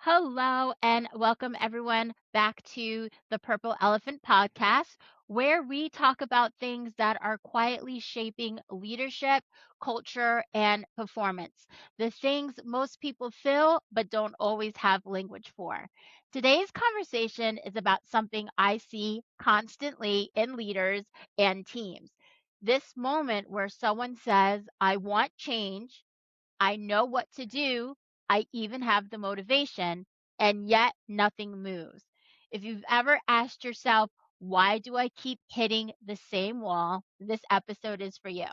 Hello, and welcome everyone back to the Purple Elephant Podcast, where we talk about things that are quietly shaping leadership, culture, and performance. The things most people feel but don't always have language for. Today's conversation is about something I see constantly in leaders and teams. This moment where someone says, I want change, I know what to do. I even have the motivation, and yet nothing moves. If you've ever asked yourself, why do I keep hitting the same wall? This episode is for you.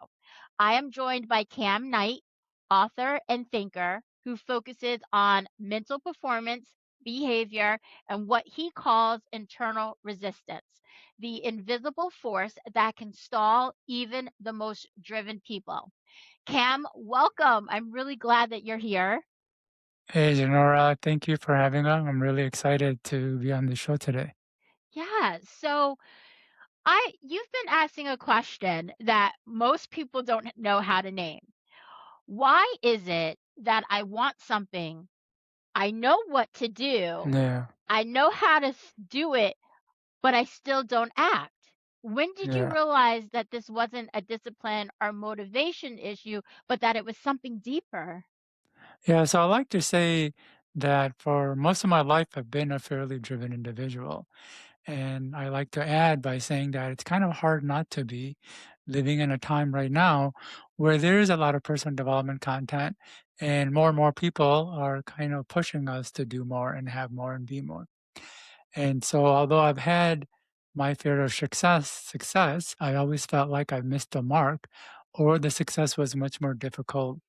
I am joined by Kam Knight, author and thinker, who focuses on mental performance, behavior, and what he calls internal resistance, the invisible force that can stall even the most driven people. Cam, welcome. I'm really glad that you're here. Hey, Janora, thank you for having me. I'm really excited to be on the show today. Yeah, so you've been asking a question that most people don't know how to name. Why is it that I want something, I know what to do, Yeah, I know how to do it, but I still don't act? When did you yeah. realize that this wasn't a discipline or motivation issue, but that it was something deeper? Yeah, so I like to say that for most of my life, I've been a fairly driven individual. And I like to add by saying that it's kind of hard not to be living in a time right now where there is a lot of personal development content and more people are kind of pushing us to do more and have more and be more. And so although I've had my fair of success, I always felt like I missed the mark or the success was much more difficult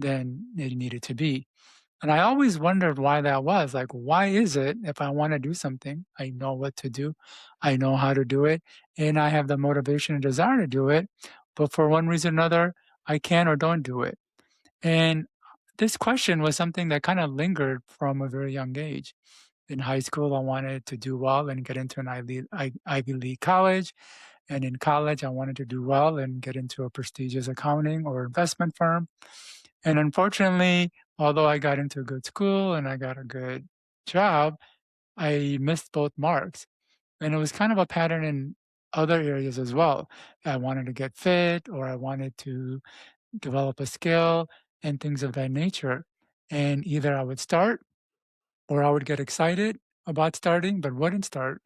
than it needed to be. And I always wondered why that was. Like, why is it if I want to do something, I know what to do, I know how to do it, and I have the motivation and desire to do it, but for one reason or another, I can or don't do it. And this question was something that kind of lingered from a very young age. In high school, I wanted to do well and get into an Ivy League college. And in college, I wanted to do well and get into a prestigious accounting or investment firm. And unfortunately, although I got into a good school and I got a good job, I missed both marks. And it was kind of a pattern in other areas as well. I wanted to get fit or I wanted to develop a skill and things of that nature. And either I would start or I would get excited about starting, but wouldn't start.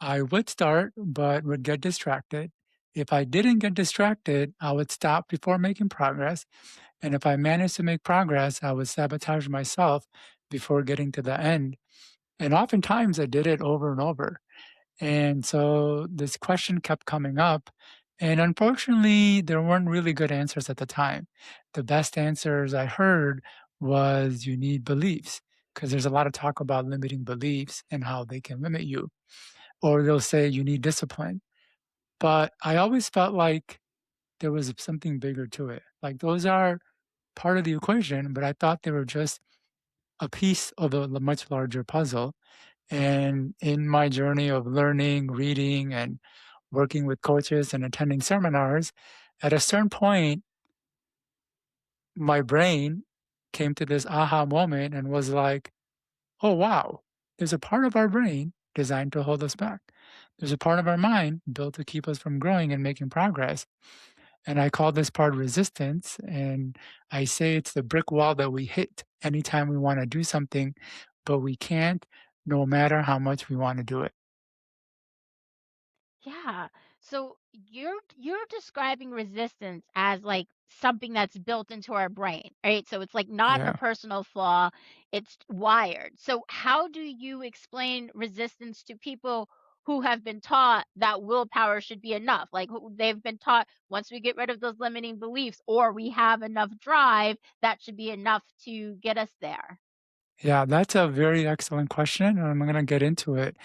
I would start, but would get distracted. If I didn't get distracted, I would stop before making progress. And if I managed to make progress, I would sabotage myself before getting to the end. And oftentimes I did it over and over. And so this question kept coming up. And unfortunately, there weren't really good answers at the time. The best answers I heard was you need beliefs, because there's a lot of talk about limiting beliefs and how they can limit you. Or they'll say you need discipline. But I always felt like there was something bigger to it. Like those are part of the equation, but I thought they were just a piece of a much larger puzzle. And in my journey of learning, reading, and working with coaches and attending seminars, at a certain point, my brain came to this aha moment and was like, oh, wow, there's a part of our brain designed to hold us back. There's a part of our mind built to keep us from growing and making progress. And I call this part resistance. And I say it's the brick wall that we hit anytime we want to do something, but we can't, no matter how much we want to do it. Yeah. So you're describing resistance as like something that's built into our brain, right? So it's like not a Yeah. personal flaw, it's wired. So how do you explain resistance to people who have been taught that willpower should be enough? Like they've been taught once we get rid of those limiting beliefs or we have enough drive, that should be enough to get us there. Yeah, that's a very excellent question. And I'm going to get into it.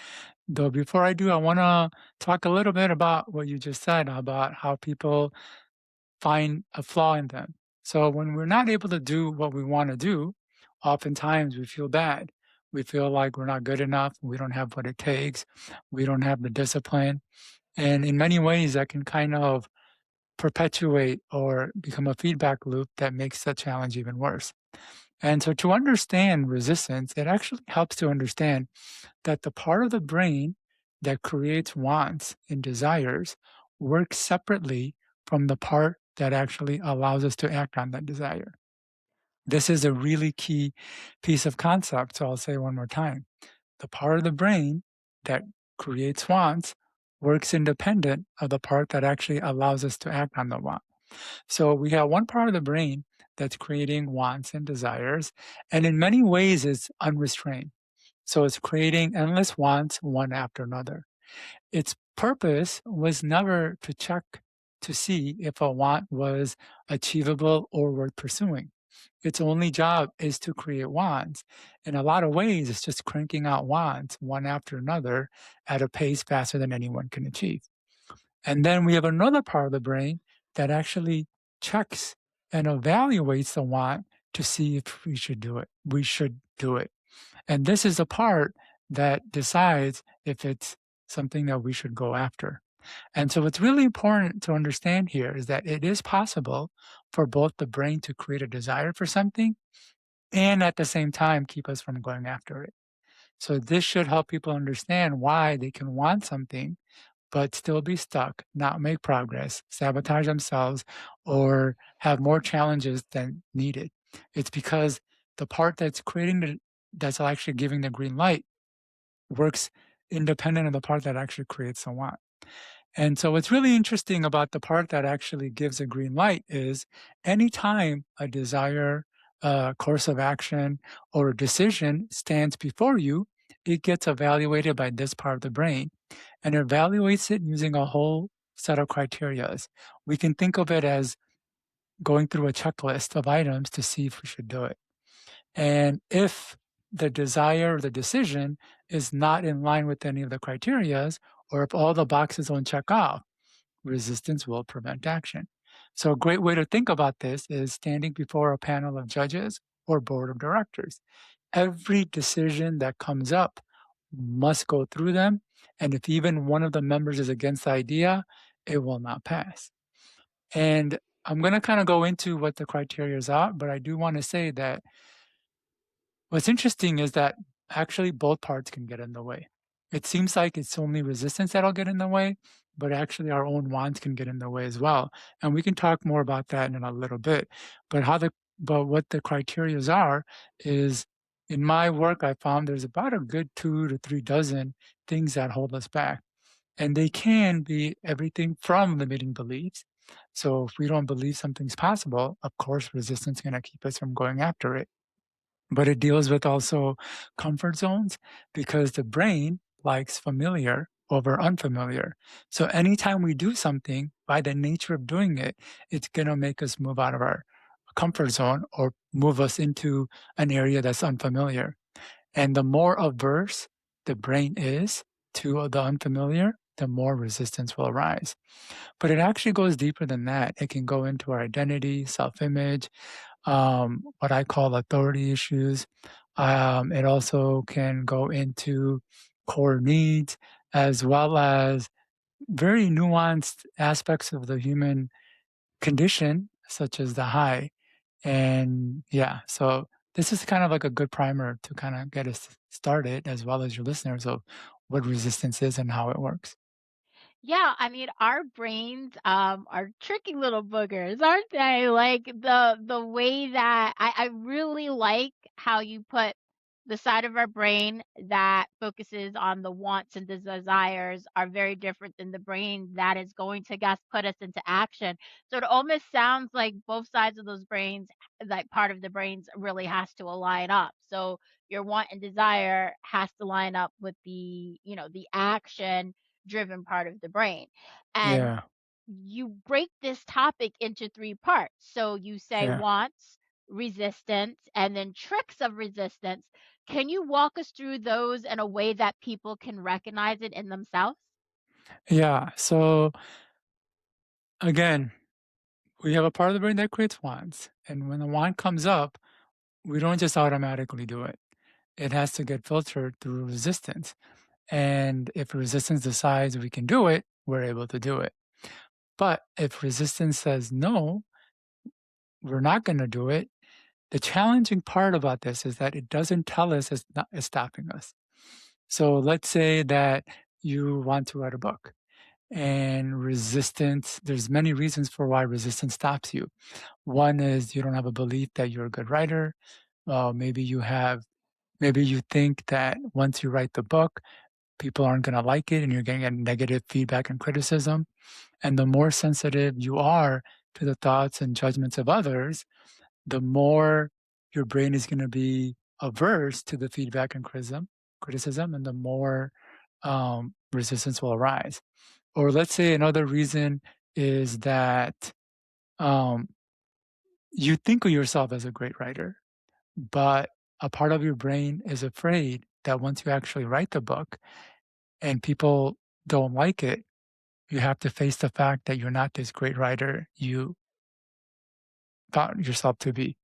Though before I do, I want to talk a little bit about what you just said about how people find a flaw in them. So when we're not able to do what we want to do, oftentimes we feel bad. We feel like we're not good enough. We don't have what it takes. We don't have the discipline. And in many ways, that can kind of perpetuate or become a feedback loop that makes the challenge even worse. And so to understand resistance, it actually helps to understand that the part of the brain that creates wants and desires works separately from the part that actually allows us to act on that desire. This is a really key piece of concept. So I'll say it one more time. The part of the brain that creates wants works independent of the part that actually allows us to act on the want. So we have one part of the brain that's creating wants and desires, and in many ways it's unrestrained. So it's creating endless wants one after another. Its purpose was never to check to see if a want was achievable or worth pursuing. Its only job is to create wants. In a lot of ways, it's just cranking out wants one after another at a pace faster than anyone can achieve. And then we have another part of the brain that actually checks and evaluates the want to see if we should do it. We should do it. And this is the part that decides if it's something that we should go after. And so, what's really important to understand here is that it is possible for both the brain to create a desire for something and at the same time keep us from going after it. So, this should help people understand why they can want something but still be stuck, not make progress, sabotage themselves, or have more challenges than needed. It's because the part that's actually giving the green light works independent of the part that actually creates the want. And so what's really interesting about the part that actually gives a green light is anytime a desire, a course of action, or a decision stands before you, it gets evaluated by this part of the brain and evaluates it using a whole set of criterias. We can think of it as going through a checklist of items to see if we should do it. And if the desire or the decision is not in line with any of the criterias, or if all the boxes don't check off, resistance will prevent action. So, a great way to think about this is standing before a panel of judges or board of directors. Every decision that comes up must go through them. And if even one of the members is against the idea, it will not pass. And I'm going to kind of go into what the criteria are, but I do want to say that what's interesting is that actually both parts can get in the way. It seems like it's only resistance that'll get in the way, but actually our own wants can get in the way as well. And we can talk more about that in a little bit. But what the criterias are is in my work I found there's about a good 2 to 3 dozen things that hold us back. And they can be everything from limiting beliefs. So if we don't believe something's possible, of course resistance is going to keep us from going after it, but it deals with also comfort zones because the brain likes familiar over unfamiliar. So anytime we do something, by the nature of doing it, it's going to make us move out of our comfort zone or move us into an area that's unfamiliar. And the more averse the brain is to the unfamiliar, the more resistance will arise. But it actually goes deeper than that. It can go into our identity, self image, what I call authority issues. It also can go into core needs as well as very nuanced aspects of the human condition, such as the high. And yeah, so this is kind of like a good primer to kind of get us started, as well as your listeners, of what resistance is and how it works. Yeah, I mean, our brains are tricky little boogers, aren't they? Like the way that I really like how you put the side of our brain that focuses on the wants and the desires are very different than the brain that is going to guess put us into action. So it almost sounds like both sides of those brains, like part of the brains really has to align up. So your want and desire has to line up with the action driven part of the brain. And Yeah, you break this topic into three parts. So you say yeah. wants, resistance, and then tricks of resistance. Can you walk us through those in a way that people can recognize it in themselves? Yeah. So again, we have a part of the brain that creates wants. And when the want comes up, we don't just automatically do it. It has to get filtered through resistance. And if resistance decides we can do it, we're able to do it. But if resistance says no, we're not going to do it, The challenging part about this is that it doesn't tell us it's stopping us. So let's say that you want to write a book and resistance, there's many reasons for why resistance stops you. One is you don't have a belief that you're a good writer. Maybe maybe you think that once you write the book, people aren't going to like it and you're getting a negative feedback and criticism. And the more sensitive you are to the thoughts and judgments of others, the more your brain is going to be averse to the feedback and criticism, and the more resistance will arise. Or let's say another reason is that um, you think of yourself as a great writer, but a part of your brain is afraid that once you actually write the book and people don't like it, you have to face the fact that you're not this great writer you thought yourself to be.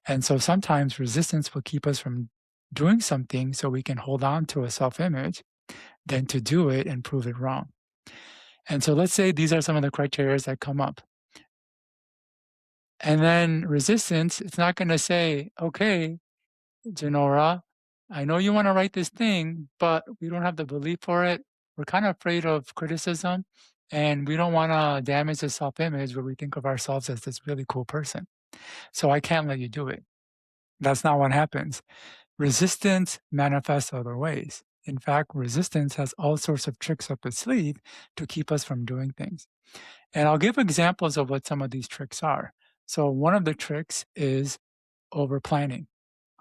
And so sometimes resistance will keep us from doing something so we can hold on to a self image than to do it and prove it wrong. And so let's say these are some of the criteria that come up. And then resistance, it's not going to say, okay, Janora, I know you want to write this thing, but we don't have the belief for it. We're kind of afraid of criticism and we don't want to damage the self image where we think of ourselves as this really cool person. So I can't let you do it. That's not what happens. Resistance manifests other ways. In fact, resistance has all sorts of tricks up its sleeve to keep us from doing things. And I'll give examples of what some of these tricks are. So, one of the tricks is over planning.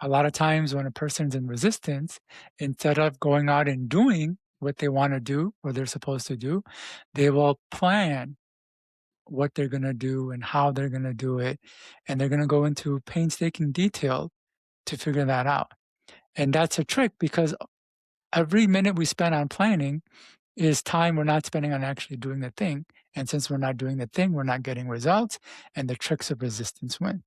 A lot of times, when a person's in resistance, instead of going out and doing what they want to do or they're supposed to do, they will plan what they're going to do and how they're going to do it. And they're going to go into painstaking detail to figure that out. And that's a trick because every minute we spend on planning is time we're not spending on actually doing the thing. And since we're not doing the thing, we're not getting results, and the tricks of resistance win.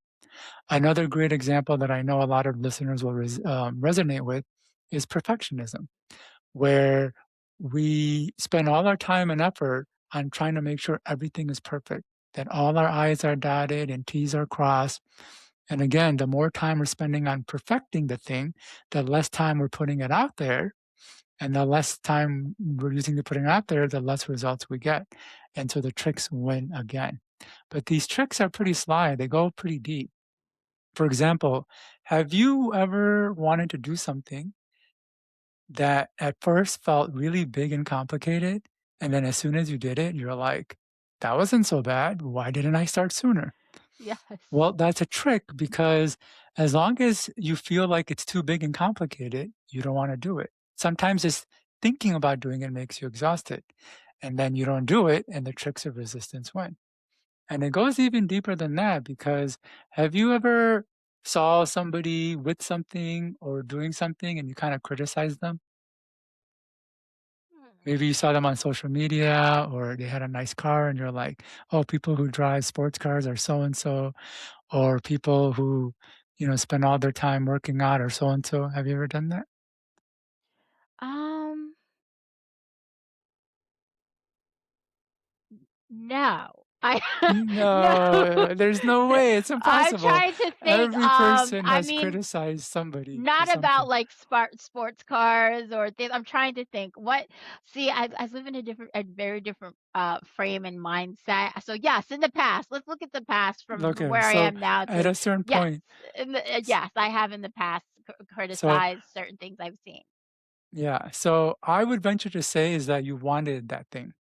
Another great example that I know a lot of listeners will resonate with is perfectionism, where we spend all our time and effort on trying to make sure everything is perfect, that all our I's are dotted and T's are crossed. And again, the more time we're spending on perfecting the thing, the less time we're putting it out there. And the less time we're using to putting it out there, the less results we get. And so the tricks win again. But these tricks are pretty sly, they go pretty deep. For example, have you ever wanted to do something that at first felt really big and complicated? And then as soon as you did it, you're like, that wasn't so bad. Why didn't I start sooner? Yes. Well, that's a trick because as long as you feel like it's too big and complicated, you don't want to do it. Sometimes just thinking about doing it makes you exhausted. And then you don't do it, and the tricks of resistance win. And it goes even deeper than that because have you ever saw somebody with something or doing something and you kind of criticize them? Hmm. Maybe you saw them on social media or they had a nice car and you're like, oh, people who drive sports cars are so and so, or people who, spend all their time working out or so and so. Have you ever done that? Um, no. I no. No, there's no way. It's I'm impossible. trying to think, Every person I has mean, criticized somebody for not about, something. like, sports cars or things. I'm trying to think. What See, I live in a very different, frame and mindset. So, yes, in the past, let's look at the past from Okay, where I so am now at to a certain yes, point, s- yes, I have in the past so criticized certain things I've seen. yeah, so I would venture to say is that you wanted that thing.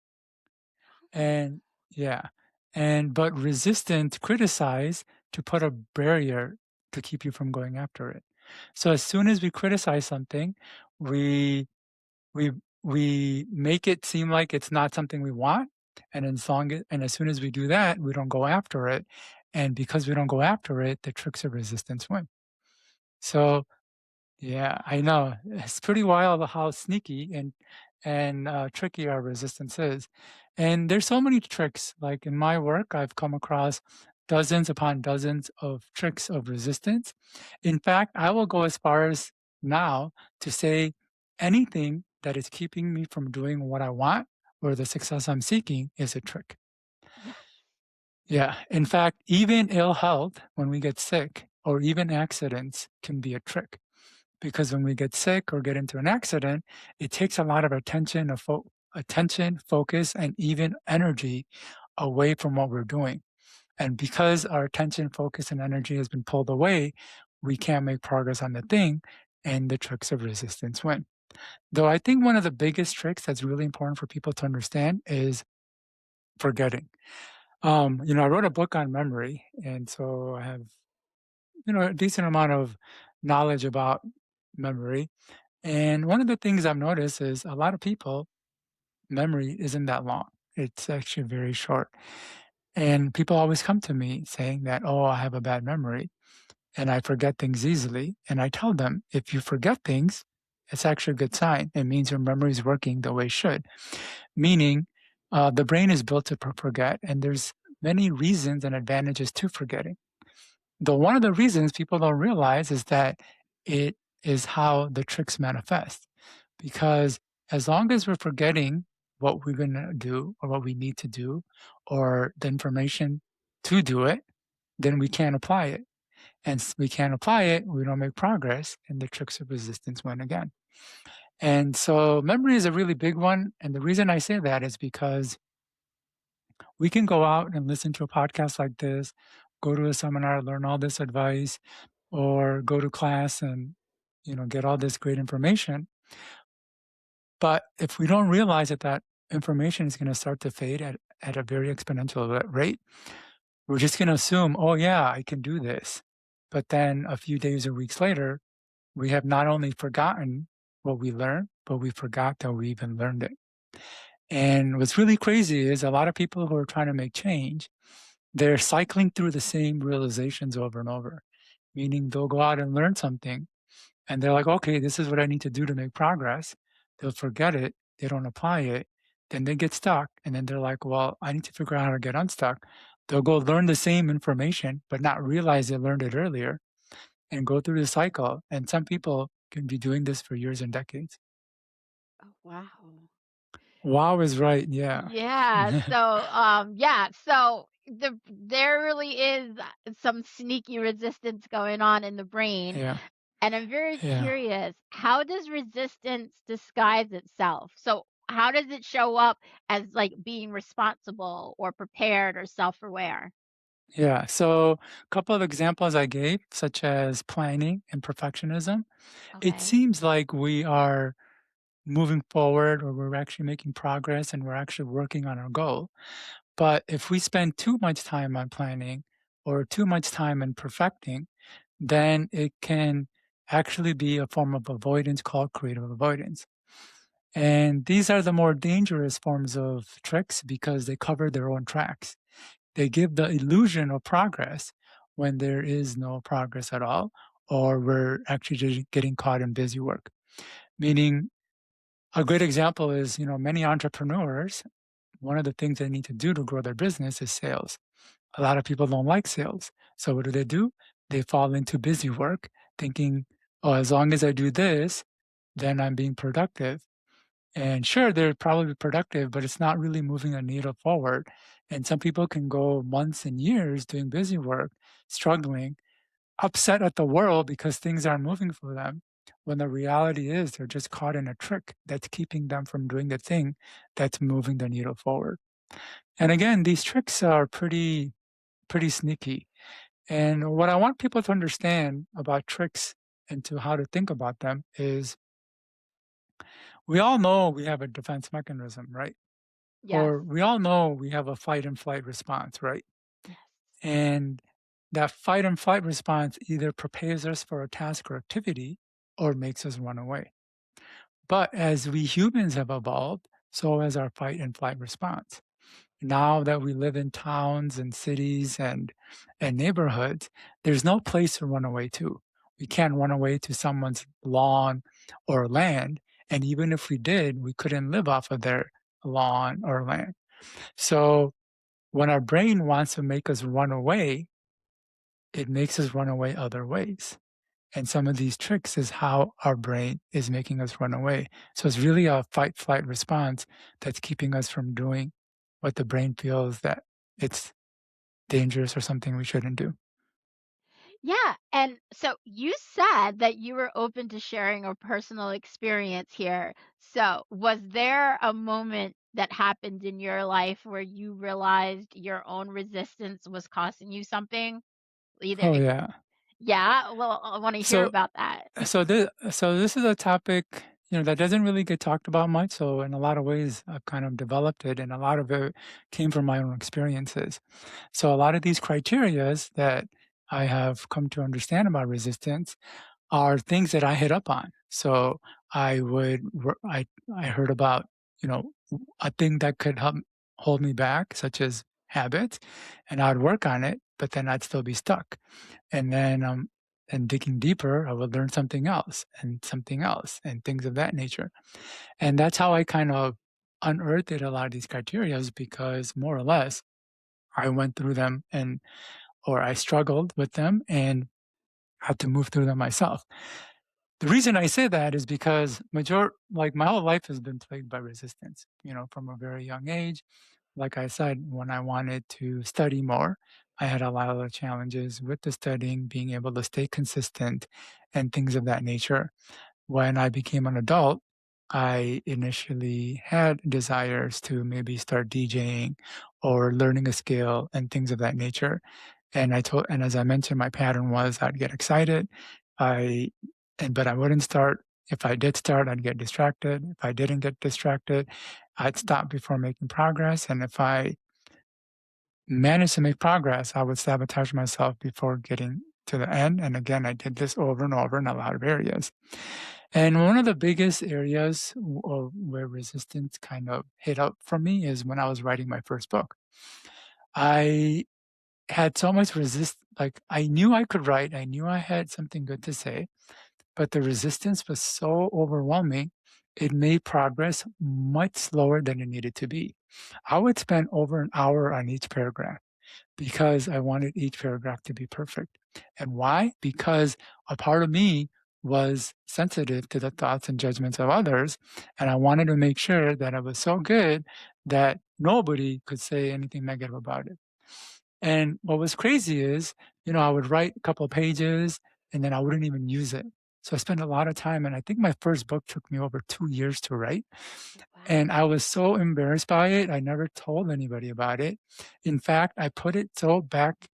Hmm. And yeah, and but resistant criticize to put a barrier to keep you from going after it. So as soon as we criticize something, we we we make it seem like it's not something we want, and as soon as we do that, we don't go after it, and because we don't go after it, the tricks of resistance win. So yeah, I know. It's pretty wild how sneaky and tricky our resistance is. And there's so many tricks. Like in my work, I've come across dozens upon dozens of tricks of resistance. In fact, I will go as far as now to say anything that is keeping me from doing what I want or the success I'm seeking is a trick. Yeah. Yeah. In fact, even ill health, when we get sick, or even accidents can be a trick. Because when we get sick or get into an accident, it takes a lot of attention, focus, and even energy away from what we're doing. And because our attention, focus, and energy has been pulled away, we can't make progress on the thing, and the tricks of resistance win. Though I think one of the biggest tricks that's really important for people to understand is forgetting. I wrote a book on memory, and so I have, a decent amount of knowledge about memory. And one of the things I've noticed is a lot of people, memory isn't that long. It's actually very short. And people always come to me saying that, oh, I have a bad memory and I forget things easily. And I tell them, if you forget things, it's actually a good sign. It means your memory is working the way it should. Meaning, the brain is built to forget, and there's many reasons and advantages to forgetting. Though one of the reasons people don't realize is that it is how the tricks manifest. Because as long as we're forgetting what we're going to do or what we need to do or the information to do it, then we can't apply it. And we can't apply it, we don't make progress, and the tricks of resistance win again. And so memory is a really big one. And the reason I say that is because we can go out and listen to a podcast like this, go to a seminar, learn all this advice, or go to class and get all this great information. But if we don't realize that that information is going to start to fade at a very exponential rate, we're just going to assume, oh yeah, I can do this. But then a few days or weeks later, we have not only forgotten what we learned, but we forgot that we even learned it. And what's really crazy is a lot of people who are trying to make change, they're cycling through the same realizations over and over, meaning they'll go out and learn something and they're like, okay, this is what I need to do to make progress. They'll forget it, they don't apply it, then they get stuck. And then they're like, well, I need to figure out how to get unstuck. They'll go learn the same information, but not realize they learned it earlier and go through the cycle. And some people can be doing this for years and decades. Oh, wow. Wow is right. Yeah. There really is some sneaky resistance going on in the brain. Yeah. And I'm very Yeah. curious, how does resistance disguise itself? So, how does it show up as like being responsible or prepared or self-aware? Yeah. So, a couple of examples I gave, such as planning and perfectionism, it Okay. seems like we are moving forward or we're actually making progress and we're actually working on our goal. But if we spend too much time on planning or too much time in perfecting, then it can actually be a form of avoidance called creative avoidance. And these are the more dangerous forms of tricks because they cover their own tracks. They give the illusion of progress when there is no progress at all, or we're actually just getting caught in busy work. Meaning, a great example is, many entrepreneurs, one of the things they need to do to grow their business is sales. A lot of people don't like sales. So what do? They fall into busy work thinking, oh, as long as I do this, then I'm being productive. And sure, they're probably productive, but it's not really moving a needle forward. And some people can go months and years doing busy work, struggling, upset at the world because things aren't moving for them. When the reality is they're just caught in a trick that's keeping them from doing the thing that's moving the needle forward. And again, these tricks are pretty sneaky. And what I want people to understand about tricks and to how to think about them is we all know we have a defense mechanism, right? Yes. Or we all know we have a fight and flight response, right? Yes. And that fight and flight response either prepares us for a task or activity or makes us run away. But as we humans have evolved, so has our fight and flight response. Now that we live in towns and cities and neighborhoods, there's no place to run away to. We can't run away to someone's lawn or land. And even if we did, we couldn't live off of their lawn or land. So when our brain wants to make us run away, it makes us run away other ways. And some of these tricks is how our brain is making us run away. So it's really a fight flight response that's keeping us from doing what the brain feels that it's dangerous or something we shouldn't do. Yeah, and so you said that you were open to sharing a personal experience here. So, was there a moment that happened in your life where you realized your own resistance was costing you something? Oh, Either yeah. yeah, well, I wanna hear So about that. this is a topic, that doesn't really get talked about much, so in a lot of ways, I've kind of developed it, and a lot of it came from my own experiences. So a lot of these criterias that I have come to understand about resistance are things that I hit up on. So I would I heard about, a thing that could help hold me back, such as habits, and I'd work on it, but then I'd still be stuck. And then and digging deeper, I would learn something else and things of that nature. And that's how I kind of unearthed a lot of these criterias because more or less I went through them and or I struggled with them and had to move through them myself. The reason I say that is because my whole life has been plagued by resistance, from a very young age. Like I said, when I wanted to study more, I had a lot of challenges with the studying, being able to stay consistent and things of that nature. When I became an adult, I initially had desires to maybe start DJing or learning a skill and things of that nature. And as I mentioned, my pattern was I'd get excited, I but I wouldn't start. If I did start, I'd get distracted. If I didn't get distracted, I'd stop before making progress. And if I managed to make progress, I would sabotage myself before getting to the end. And again, I did this over and over in a lot of areas. And one of the biggest areas where resistance kind of hit up for me is when I was writing my first book. I had so much like I knew I could write, I knew I had something good to say, but the resistance was so overwhelming, it made progress much slower than it needed to be. I would spend over an hour on each paragraph because I wanted each paragraph to be perfect. And why? Because a part of me was sensitive to the thoughts and judgments of others. And I wanted to make sure that it was so good that nobody could say anything negative about it. And what was crazy is, I would write a couple of pages and then I wouldn't even use it. So I spent a lot of time, and I think my first book took me over 2 years to write. And I Wow. was so embarrassed by it, I never told anybody about it. In fact, I put it so back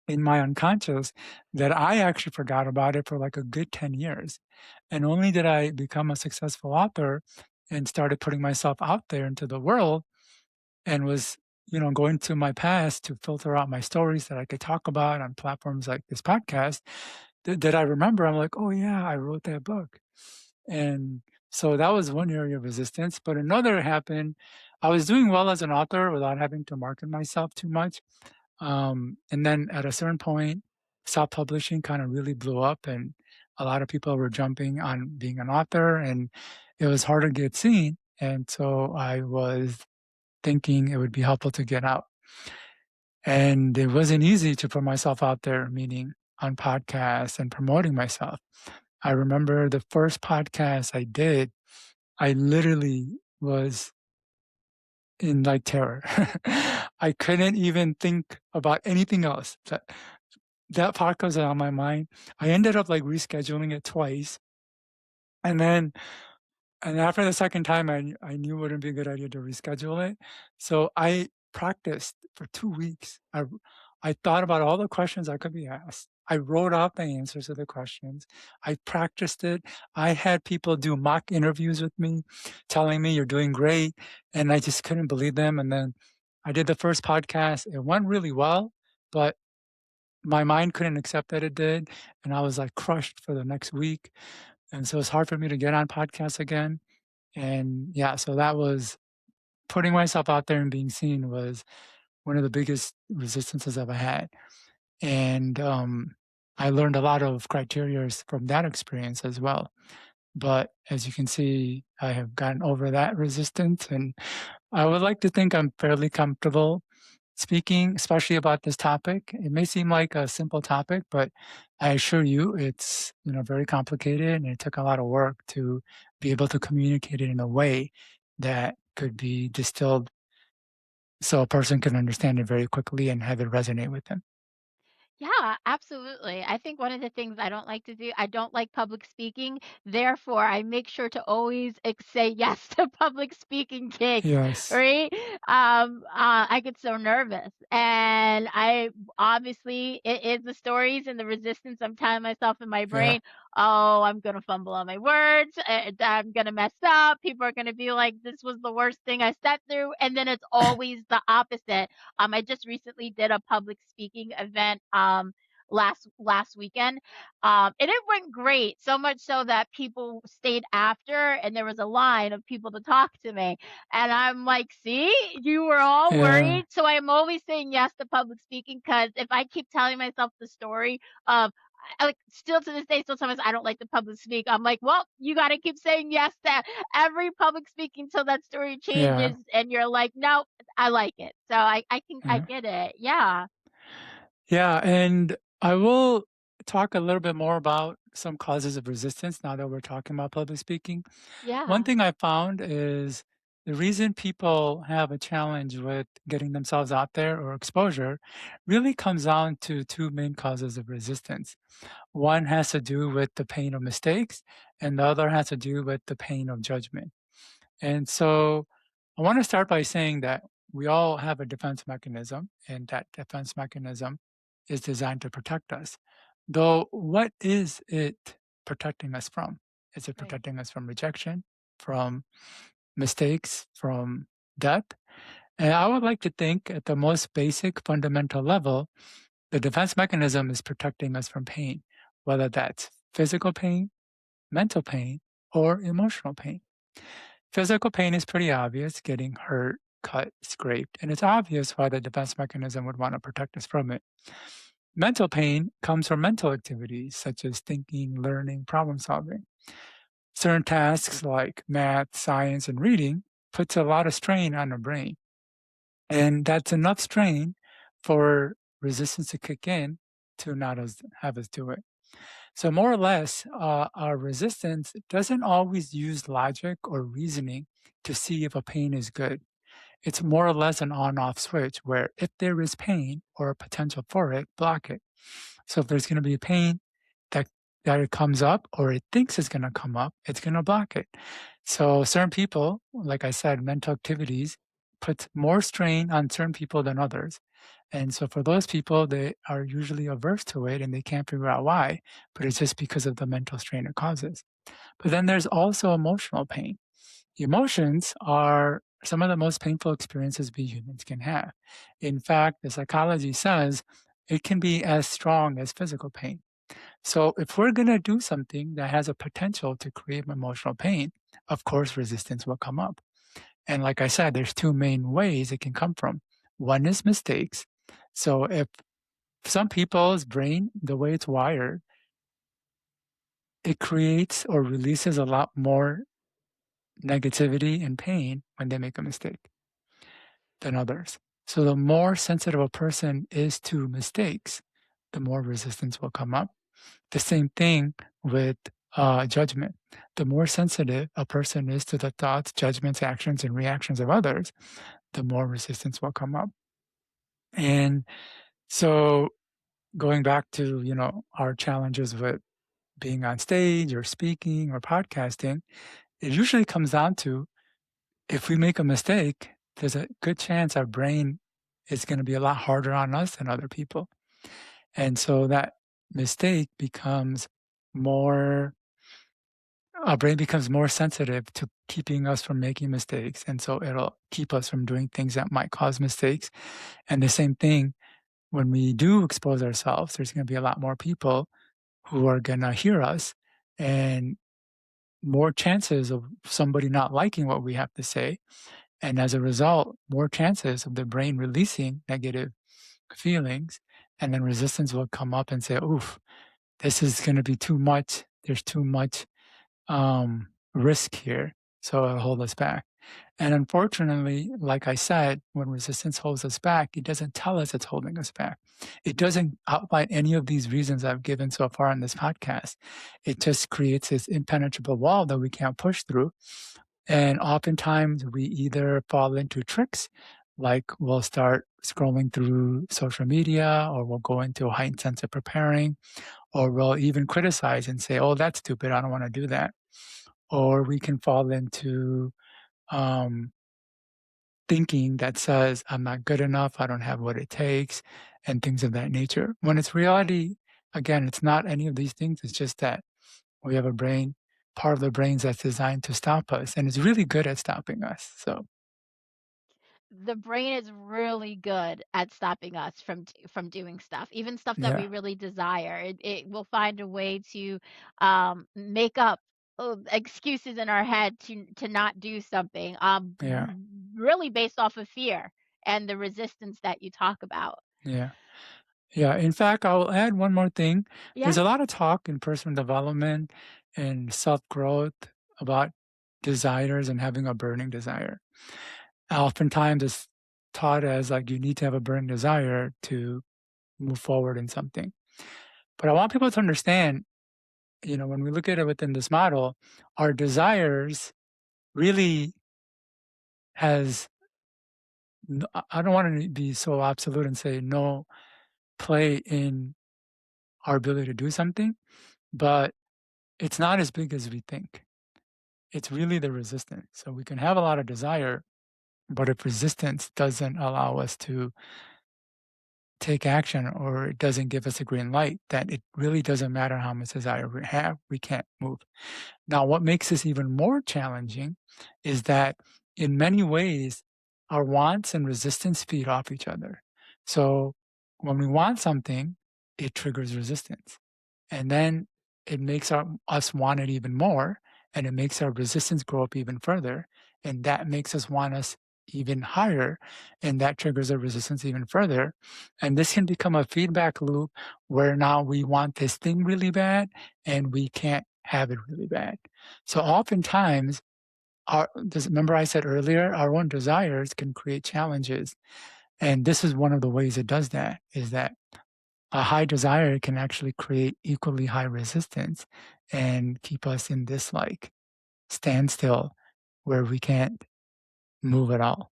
in my unconscious that I actually forgot about it for like a good 10 years. And only did I become a successful author and started putting myself out there into the world and was, going to my past to filter out my stories that I could talk about on platforms like this podcast, that I remember, I'm like, "Oh, yeah, I wrote that book." And so that was one area of resistance, but another happened. I was doing well as an author without having to market myself too much. And then at a certain point, self-publishing kind of really blew up, and a lot of people were jumping on being an author, and it was hard to get seen. And so I was thinking it would be helpful to get out. And it wasn't easy to put myself out there, meaning on podcasts and promoting myself. I remember the first podcast I did, I literally was in like terror. I couldn't even think about anything else. That podcast was on my mind. I ended up like rescheduling it twice. And then And after the second time, I knew it wouldn't be a good idea to reschedule it. So I practiced for 2 weeks. I thought about all the questions I could be asked. I wrote out the answers to the questions. I practiced it. I had people do mock interviews with me, telling me, "You're doing great," and I just couldn't believe them. And then I did the first podcast. It went really well, but my mind couldn't accept that it did, and I was, like, crushed for the next week, and so it's hard for me to get on podcasts again. And yeah, so that was putting myself out there and being seen was one of the biggest resistances I've had. And I learned a lot of criterias from that experience as well. But as you can see, I have gotten over that resistance, and I would like to think I'm fairly comfortable speaking, especially about this topic. It may seem like a simple topic, but I assure you it's, very complicated, and it took a lot of work to be able to communicate it in a way that could be distilled so a person can understand it very quickly and have it resonate with them. Yeah, absolutely. I think one of the things I don't like to do, I don't like public speaking. Therefore, I make sure to always say yes to public speaking gigs, Yes. right? I get so nervous. And I obviously it is the stories and the resistance I'm telling myself in my Yeah. brain, oh, I'm gonna fumble on my words, I'm gonna mess up. People are gonna be like, this was the worst thing I sat through. And then it's always the opposite. I just recently did a public speaking event last weekend. And it went great, so much so that people stayed after and there was a line of people to talk to me. And I'm like, see, you were all Yeah. worried. So I'm always saying yes to public speaking because if I keep telling myself the story of like still to this day, still sometimes I don't like to public speak. I'm like, well, you got to keep saying yes to every public speaking till that story Yeah. changes, and you're like, no, I like it. So I Yeah. get it. Yeah. Yeah, and I will talk a little bit more about some causes of resistance now that we're talking about public speaking. One Yeah. thing I found is the reason people have a challenge with getting themselves out there or exposure really comes down to two main causes of resistance. One has to do with the pain of mistakes, and the other has to do with the pain of judgment. And so I want to start by saying that we all have a defense mechanism, and that defense mechanism is designed to protect us. Though, what is it protecting us from? Is it Right. protecting us from rejection, from mistakes, from death? And I would like to think at the most basic fundamental level, the defense mechanism is protecting us from pain, whether that's physical pain, mental pain, or emotional pain. Physical pain is pretty obvious, getting hurt, cut, scraped, and it's obvious why the defense mechanism would want to protect us from it. Mental pain comes from mental activities such as thinking, learning, problem solving. Certain tasks like math, science, and reading puts a lot of strain on the brain. And that's enough strain for resistance to kick in to not have us do it. So more or less, our resistance doesn't always use logic or reasoning to see if a pain is good. It's more or less an on-off switch where if there is pain or a potential for it, block it. So if there's going to be a pain that that it comes up or it thinks it's going to come up, it's going to block it. So certain people, like I said, mental activities put more strain on certain people than others. And so for those people, they are usually averse to it and they can't figure out why, but it's just because of the mental strain it causes. But then there's also emotional pain. Emotions are some of the most painful experiences we humans can have. In fact, the psychology says it can be as strong as physical pain. So if we're going to do something that has a potential to create emotional pain, of course, resistance will come up. And like I said, there's two main ways it can come from. One is mistakes. So if some people's brain, the way it's wired, it creates or releases a lot more negativity and pain when they make a mistake than others. So the more sensitive a person is to mistakes, the more resistance will come up. The same thing with judgment. The more sensitive a person is to the thoughts, judgments, actions, and reactions of others, the more resistance will come up. And so going back to, our challenges with being on stage or speaking or podcasting, it usually comes down to if we make a mistake, there's a good chance our brain is going to be a lot harder on us than other people. And so that mistake becomes more, our brain becomes more sensitive to keeping us from making mistakes. And so it'll keep us from doing things that might cause mistakes. And the same thing when we do expose ourselves, there's going to be a lot more people who are going to hear us and more chances of somebody not liking what we have to say. And as a result, more chances of the brain releasing negative feelings. And then resistance will come up and say, oof, this is going to be too much. There's too much risk here. So it'll hold us back. And unfortunately, like I said, when resistance holds us back, it doesn't tell us it's holding us back. It doesn't outline any of these reasons I've given so far in this podcast. It just creates this impenetrable wall that we can't push through. And oftentimes we either fall into tricks, Like we'll start scrolling through social media, or we'll go into a heightened sense of preparing, or we'll even criticize and say, "Oh, that's stupid. I don't want to do that." Or we can fall into um, thinking that says, "I'm not good enough. I don't have what it takes," and things of that nature. When it's reality, again, it's not any of these things. It's just that we have a brain, part of the brains that's designed to stop us, and it's really good at stopping us. So, The brain is really good at stopping us from doing stuff, even stuff that we yeah, really desire. It will find a way to make up excuses in our head to not do something. yeah, Really based off of fear and the resistance that you talk about. yeah. Yeah, in fact, I'll add one more thing. Yeah. There's a lot of talk in personal development and self-growth about desires and having a burning desire. Oftentimes, it's taught as like you need to have a burning desire to move forward in something. But I want people to understand, when we look at it within this model, our desires really has, I don't want to be so absolute and say no play in our ability to do something, but it's not as big as we think. It's really the resistance. So we can have a lot of desire, but if resistance doesn't allow us to take action, or it doesn't give us a green light, then it really doesn't matter how much desire we have, we can't move. Now, what makes this even more challenging is that in many ways, our wants and resistance feed off each other. So when we want something, it triggers resistance. And then it makes us want it even more, and it makes our resistance grow up even further. And that makes us want us even higher, and that triggers our resistance even further. And this can become a feedback loop where now we want this thing really bad and we can't have it really bad. So oftentimes, remember I said earlier, our own desires can create challenges. And this is one of the ways it does that, is that a high desire can actually create equally high resistance and keep us in this like standstill where we can't move at all.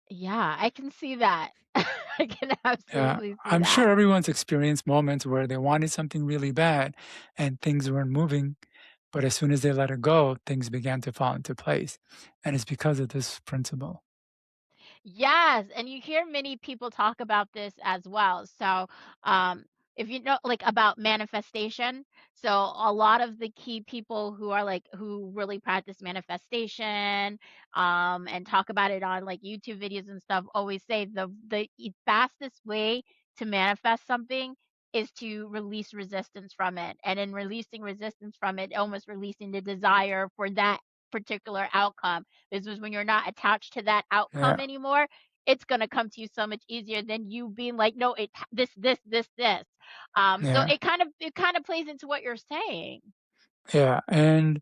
Yeah, I can see that. I can Yeah, absolutely see I'm that. sure everyone's experienced moments where they wanted something really bad and things weren't moving, but as soon as they let it go, things began to fall into place. And it's because of this principle. Yes, and you hear many people talk about this as well. So, um, if you know, like about manifestation, so a lot of the key people who are like who really practice manifestation, and talk about it on like YouTube videos and stuff, always say the fastest way to manifest something is to release resistance from it, and in releasing resistance from it, almost releasing the desire for that particular outcome. This is when you're not attached to that Yeah, outcome anymore, it's gonna come to you so much easier than you being like, "No, this." So yeah, it kind of plays into what you're saying. yeah. And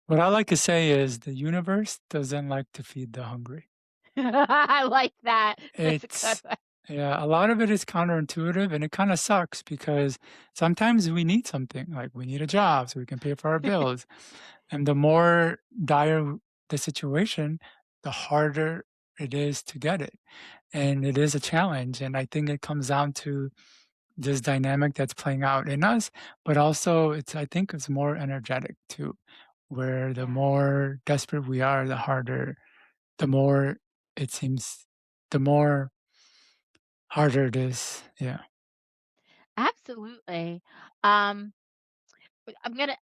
what I like to say is the universe doesn't like to feed the hungry. I like that. That's a good It's one. Yeah, a lot of it is counterintuitive and it kind of sucks because sometimes we need something, like we need a job so we can pay for our bills. And the more dire the situation, the harder it is to get it. And it is a challenge. And I think it comes down to this dynamic that's playing out in us, but also I think it's more energetic too, where the Yeah, more desperate we are, the more it seems, the more harder it is. Yeah. absolutely.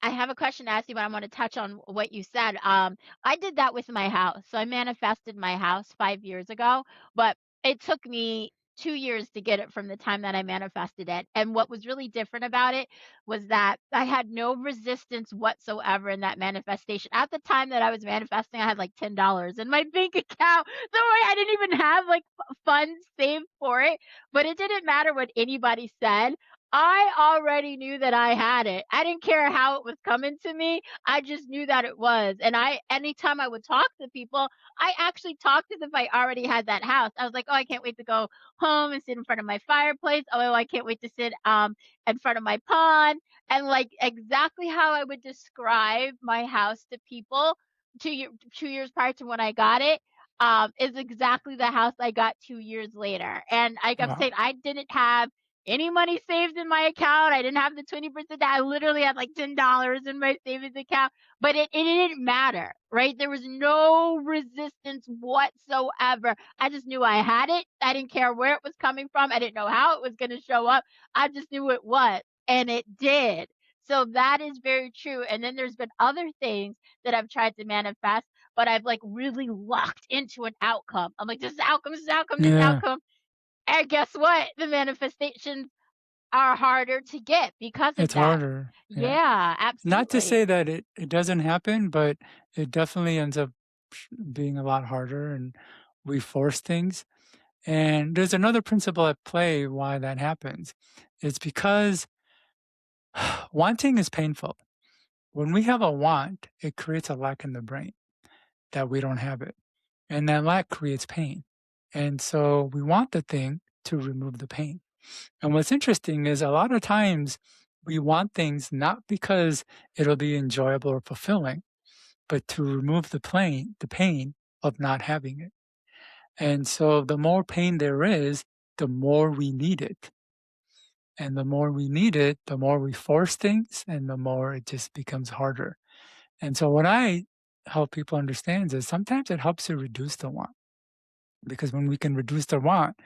I have a question to ask you, but I want to touch on what you said. I did that with my house. So I manifested my house 5 years ago, but it took me 2 years to get it from the time that I manifested it. And what was really different about it was that I had no resistance whatsoever in that manifestation. At the time that I was manifesting, I had like $10 in my bank account. Don't worry, I didn't even have like funds saved for it, but it didn't matter what anybody said. I already knew that I had it. I didn't care how it was coming to me. I just knew that it was. And anytime I would talk to people, I actually talked as if I already had that house. I was like, "Oh, I can't wait to go home and sit in front of my fireplace. Oh, I can't wait to sit in front of my pond." And like exactly how I would describe my house to people 2 years prior to when I got it. is exactly the house I got 2 years later. And like I'm Wow. saying, I didn't have any money saved in my account. I didn't have the 20% I literally had like $10 in my savings account, but it didn't matter, right? There was no resistance whatsoever. I just knew I had it. I didn't care where it was coming from. I didn't know how it was going to show up. I just knew it was, and it did. So that is very true. And then there's been other things that I've tried to manifest, but I've, like, really locked into an outcome. I'm like, "This is the outcome, this is the outcome, this is the Yeah, outcome." And guess what? The manifestations are harder to get because of it's that. harder. Yeah. Yeah, Not to absolutely. say that it doesn't happen, but it definitely ends up being a lot harder and we force things. And there's another principle at play why that happens. It's because wanting is painful. When we have a want, it creates a lack in the brain that we don't have it. And that lack creates pain. And so we want the thing to remove the pain. And what's interesting is a lot of times we want things not because it'll be enjoyable or fulfilling, but to remove the pain of not having it. And so the more pain there is, the more we need it. And the more we need it, the more we force things and the more it just becomes harder. And so what I help people understand is sometimes it helps to reduce the want because when we can reduce the want,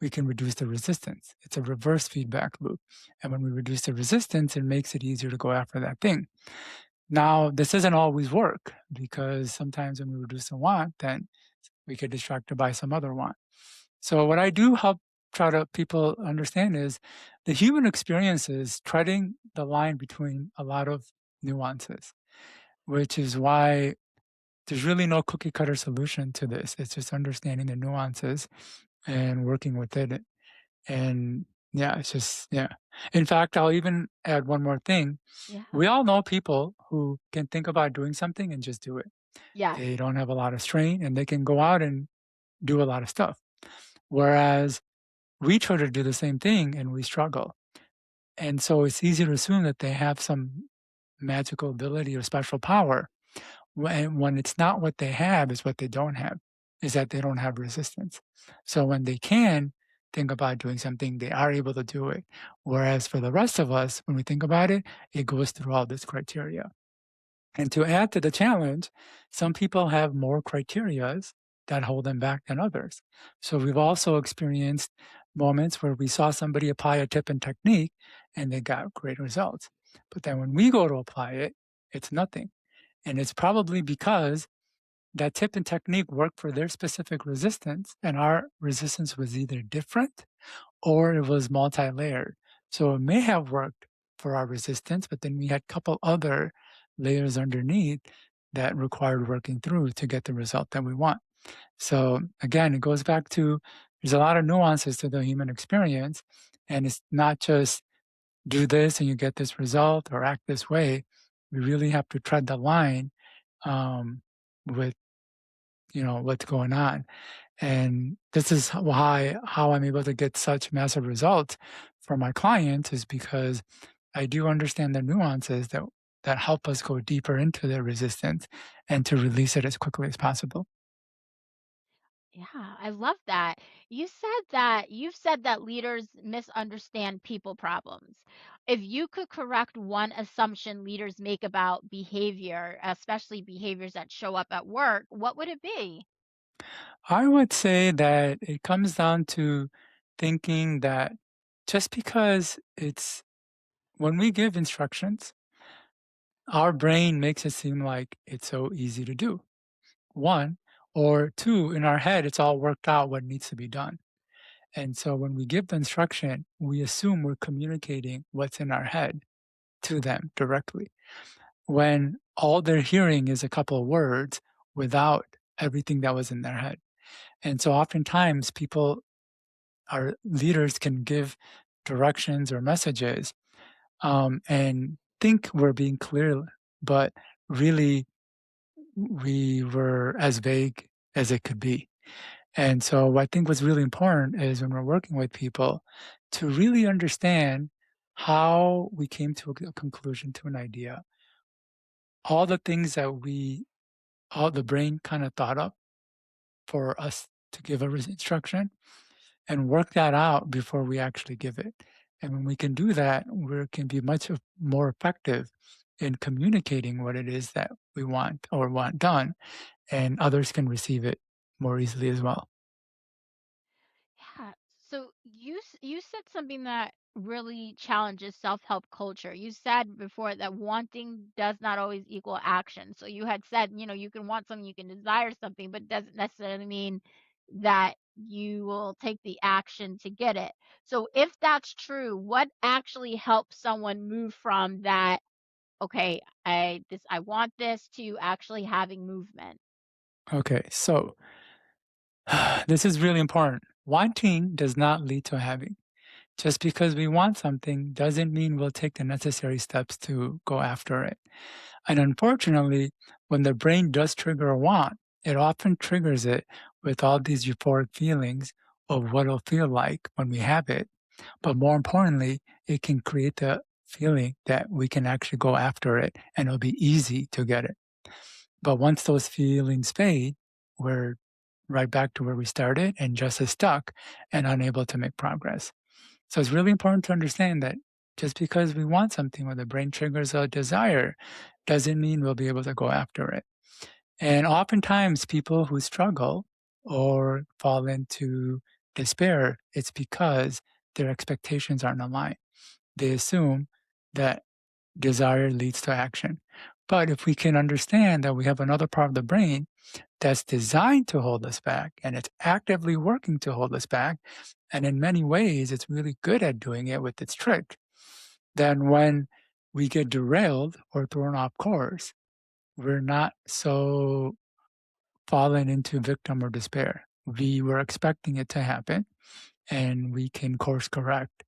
we can reduce the resistance. It's a reverse feedback loop. And when we reduce the resistance, it makes it easier to go after that thing. Now, this doesn't always work because sometimes when we reduce the want, then we get distracted by some other want. So what I do help try to people understand is the human experience is treading the line between a lot of nuances, which is why there's really no cookie cutter solution to this. It's just understanding the nuances and working within it. And yeah, it's just, yeah. In fact, I'll even add one more thing. Yeah. We all know people who can think about doing something and just do it. Yes. They don't have a lot of strain and they can go out and do a lot of stuff. Whereas we try to do the same thing and we struggle. And so it's easy to assume that they have some magical ability or special power when it's not what they have, it's what they don't have, is that they don't have resistance. So when they can think about doing something, they are able to do it. Whereas for the rest of us, when we think about it, it goes through all this criteria. And to add to the challenge, some people have more criterias that hold them back than others. So we've also experienced moments where we saw somebody apply a tip and technique and they got great results. But then when we go to apply it, it's nothing. And it's probably because that tip and technique worked for their specific resistance, and our resistance was either different or it was multi-layered. So it may have worked for our resistance, but then we had a couple other layers underneath that required working through to get the result that we want. So again, it goes back to there's a lot of nuances to the human experience, and it's not just do this and you get this result or act this way. We really have to tread the line um, with what's going on. And this is why how I'm able to get such massive results for my clients is because I do understand the nuances that help us go deeper into their resistance and to release it as quickly as possible. Yeah, I love that. You've said that leaders misunderstand people problems. If you could correct one assumption leaders make about behavior, especially behaviors that show up at work, what would it be? I would say that it comes down to thinking that just because it's when we give instructions, our brain makes it seem like it's so easy to do. One, or two, in our head, it's all worked out what needs to be done. And so when we give the instruction, we assume we're communicating what's in our head to them directly. When all they're hearing is a couple of words without everything that was in their head. And so oftentimes people, our leaders can give directions or messages and think we're being clear, but really we were as vague as it could be. And so what I think what's really important is when we're working with people to really understand how we came to a conclusion to an idea, all the things that all the brain kind of thought up for us to give a instruction and work that out before we actually give it. And when we can do that, we can be much more effective in communicating what it is that we want or want done, and others can receive it more easily as well. Yeah. So you said something that really challenges self-help culture. You said before that wanting does not always equal action. So you had said, you can want something, you can desire something, but it doesn't necessarily mean that you will take the action to get it. So if that's true, what actually helps someone move from that, okay, I want this to actually having movement? Okay, so this is really important. Wanting does not lead to having. Just because we want something doesn't mean we'll take the necessary steps to go after it. And unfortunately, when the brain does trigger a want, it often triggers it with all these euphoric feelings of what it'll feel like when we have it. But more importantly, it can create the feeling that we can actually go after it and it'll be easy to get it. But once those feelings fade, we're right back to where we started and just as stuck and unable to make progress. So it's really important to understand that just because we want something or the brain triggers a desire doesn't mean we'll be able to go after it. And oftentimes, people who struggle or fall into despair, it's because their expectations aren't aligned. They assume that desire leads to action. But if we can understand that we have another part of the brain that's designed to hold us back and it's actively working to hold us back, and in many ways, it's really good at doing it with its trick, then when we get derailed or thrown off course, we're not so fallen into victim or despair. We were expecting it to happen and we can course correct.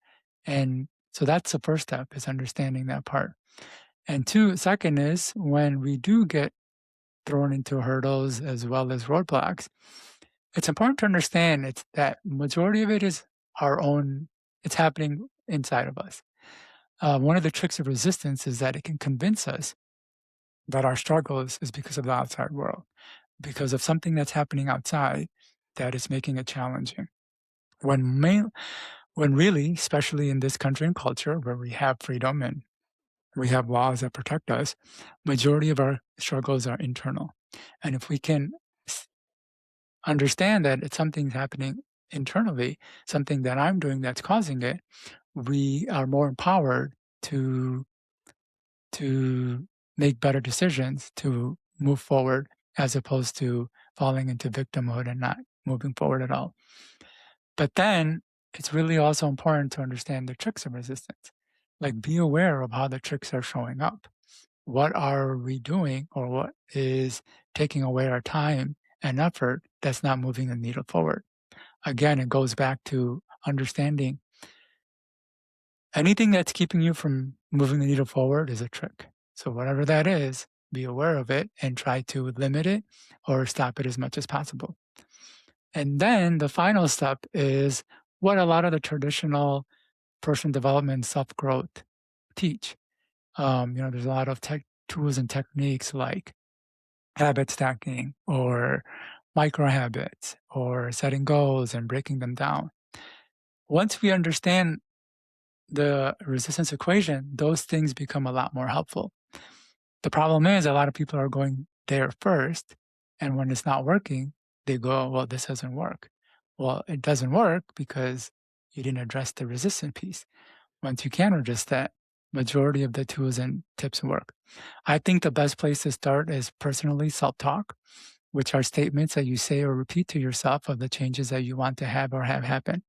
And so that's the first step is understanding that part. And second is when we do get thrown into hurdles as well as roadblocks, it's important to understand it's that majority of it is our own, it's happening inside of us. One of the tricks of resistance is that it can convince us that our struggles is because of the outside world, because of something that's happening outside that is making it challenging. When when really, especially in this country and culture where we have freedom and we have laws that protect us, majority of our struggles are internal. And if we can s- understand that it's something happening internally, something that I'm doing that's causing it, we are more empowered to to make better decisions to move forward as opposed to falling into victimhood and not moving forward at all. But then it's really also important to understand the tricks of resistance. Like be aware of how the tricks are showing up. What are we doing or what is taking away our time and effort that's not moving the needle forward? Again, it goes back to understanding anything that's keeping you from moving the needle forward is a trick. So, whatever that is, be aware of it and try to limit it or stop it as much as possible. And then the final step is what a lot of the traditional personal development self growth teach. There's a lot of tech tools and techniques like habit stacking or micro habits or setting goals and breaking them down. Once we understand the resistance equation, those things become a lot more helpful. The problem is a lot of people are going there first, and when it's not working, they go, well, this doesn't work. Well, it doesn't work because you didn't address the resistance piece. Once you can address that, majority of the tools and tips work. I think the best place to start is personally self-talk, which are statements that you say or repeat to yourself of the changes that you want to have or have happen.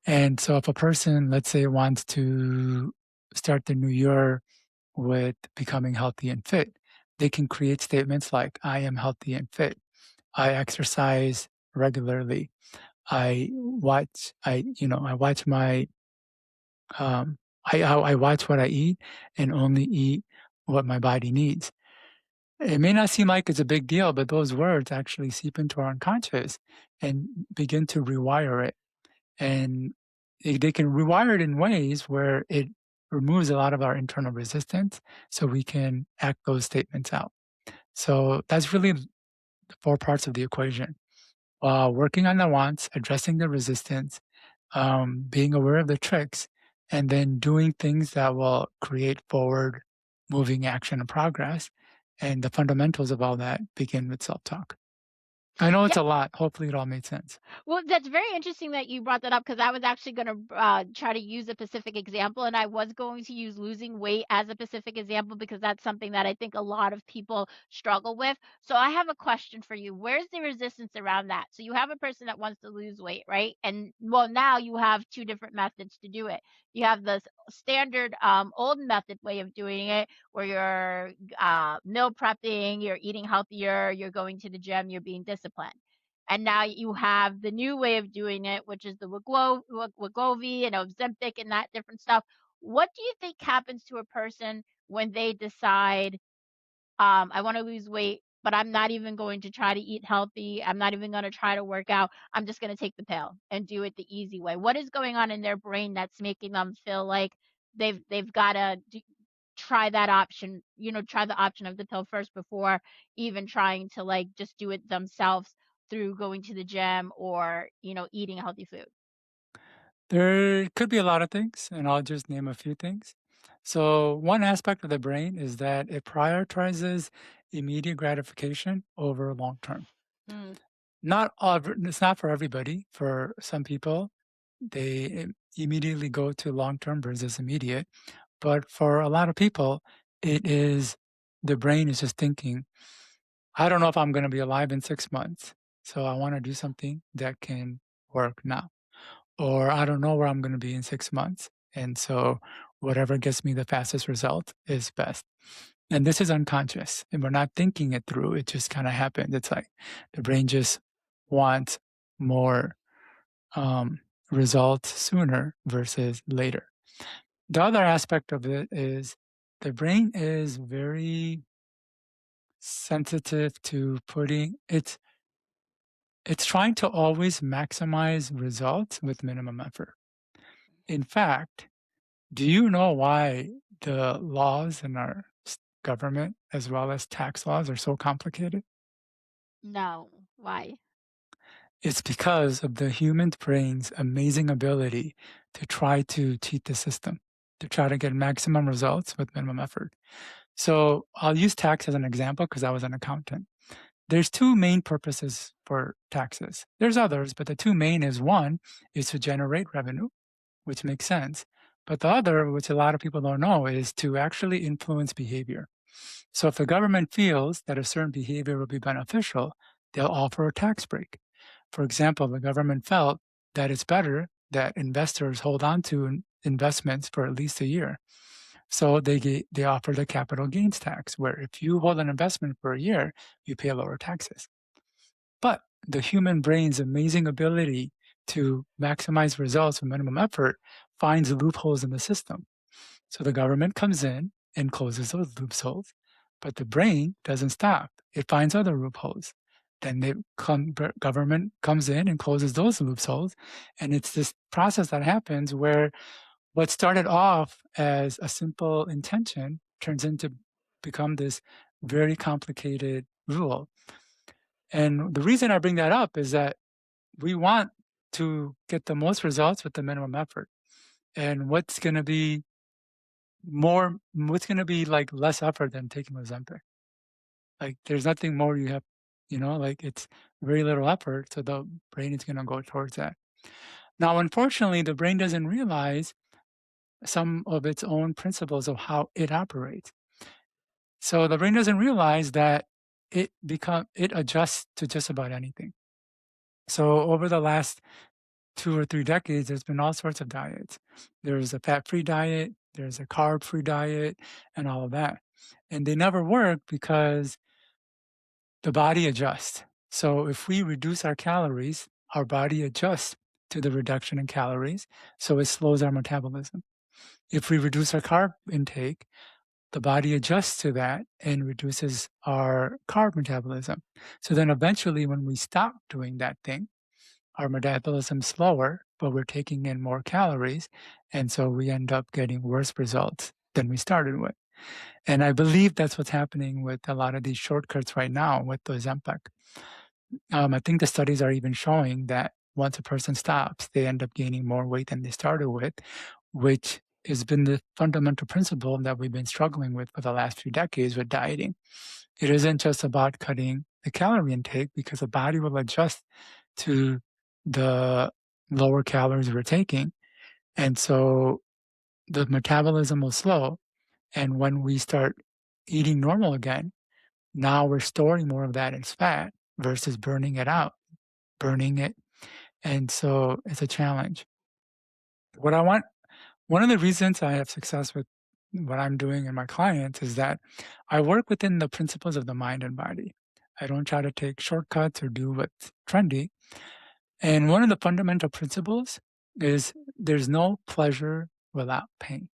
And so if a person, let's say, wants to start the new year with becoming healthy and fit, they can create statements like, I am healthy and fit. I exercise regularly. I watch my, I watch what I eat and only eat what my body needs. It may not seem like it's a big deal, but those words actually seep into our unconscious and begin to rewire it. And they can rewire it in ways where it removes a lot of our internal resistance so we can act those statements out. So that's really the four parts of the equation. while working on the wants, addressing the resistance, being aware of the tricks, and then doing things that will create forward moving action and progress. And the fundamentals of all that begin with self talk. I know Yeah. it's a lot. Hopefully, it all made sense. Well, that's very interesting that you brought that up because I was actually going to try to use a specific example, and I was going to use losing weight as a specific example because that's something that I think a lot of people struggle with. So I have a question for you. Where's the resistance around that? So you have a person that wants to lose weight, right? And well, now you have two different methods to do it. You have the standard old method way of doing it, where you're meal prepping, you're eating healthier, you're going to the gym, you're being disciplined. And now you have the new way of doing it, which is the Wegovy and Ozempic and that different stuff. What do you think happens to a person when they decide, I want to lose weight, but I'm not even going to try to eat healthy. I'm not even going to try to work out. I'm just going to take the pill and do it the easy way. What is going on in their brain that's making them feel like they've got to try that option, try the option of the pill first before even trying to like just do it themselves through going to the gym or, eating healthy food. There could be a lot of things, and I'll just name a few things. So, one aspect of the brain is that it prioritizes immediate gratification over long term. Mm, It's not for everybody. For some people, they immediately go to long term versus immediate. But for a lot of people, it is the brain is just thinking, I don't know if I'm going to be alive in 6 months. So I want to do something that can work now. Or I don't know where I'm going to be in 6 months. And so whatever gets me the fastest result is best. And this is unconscious and we're not thinking it through. It just kind of happens. It's like the brain just wants more um, results sooner versus later. The other aspect of it is the brain is very sensitive to it's trying to always maximize results with minimum effort. In fact, do you know why the laws in our government as well as tax laws are so complicated? no. Why? It's because of the human brain's amazing ability to try to cheat the system, to try to get maximum results with minimum effort. So I'll use tax as an example because I was an accountant. There's two main purposes for taxes. There's others, but the two main is one is to generate revenue, which makes sense. But the other, which a lot of people don't know, is to actually influence behavior. So if the government feels that a certain behavior will be beneficial, they'll offer a tax break. For example, the government felt that it's better that investors hold on to investments for at least a year. So they offer the capital gains tax, where if you hold an investment for a year, you pay lower taxes. But the human brain's amazing ability to maximize results with minimum effort finds loopholes in the system. So the government comes in and closes those loopholes, but the brain doesn't stop. It finds other loopholes. Then government comes in and closes those loopholes. And it's this process that happens where what started off as a simple intention turns into become this very complicated rule. And the reason I bring that up is that we want to get the most results with the minimum effort. And what's gonna be like less effort than taking Ozempic? Like there's nothing more you have, like it's very little effort, so the brain is gonna go towards that. Now, unfortunately, the brain doesn't realize some of its own principles of how it operates. So the brain doesn't realize that it adjusts to just about anything. So over the last 2 or 3 decades, there's been all sorts of diets. There's a fat-free diet, there's a carb-free diet, and all of that. And they never work because the body adjusts. So if we reduce our calories, our body adjusts to the reduction in calories, so it slows our metabolism. If we reduce our carb intake, the body adjusts to that and reduces our carb metabolism. So then eventually when we stop doing that thing, our metabolism's slower, but we're taking in more calories, and so we end up getting worse results than we started with. And I believe that's what's happening with a lot of these shortcuts right now with the Ozempic. I think the studies are even showing that once a person stops, they end up gaining more weight than they started with, which has been the fundamental principle that we've been struggling with for the last few decades with dieting. It isn't just about cutting the calorie intake because the body will adjust to the lower calories we're taking. And so the metabolism will slow. And when we start eating normal again, now we're storing more of that as fat versus burning it out, burning it. And so it's a challenge. What I want One of the reasons I have success with what I'm doing and my clients is that I work within the principles of the mind and body. I don't try to take shortcuts or do what's trendy. And one of the fundamental principles is there's no pleasure without pain.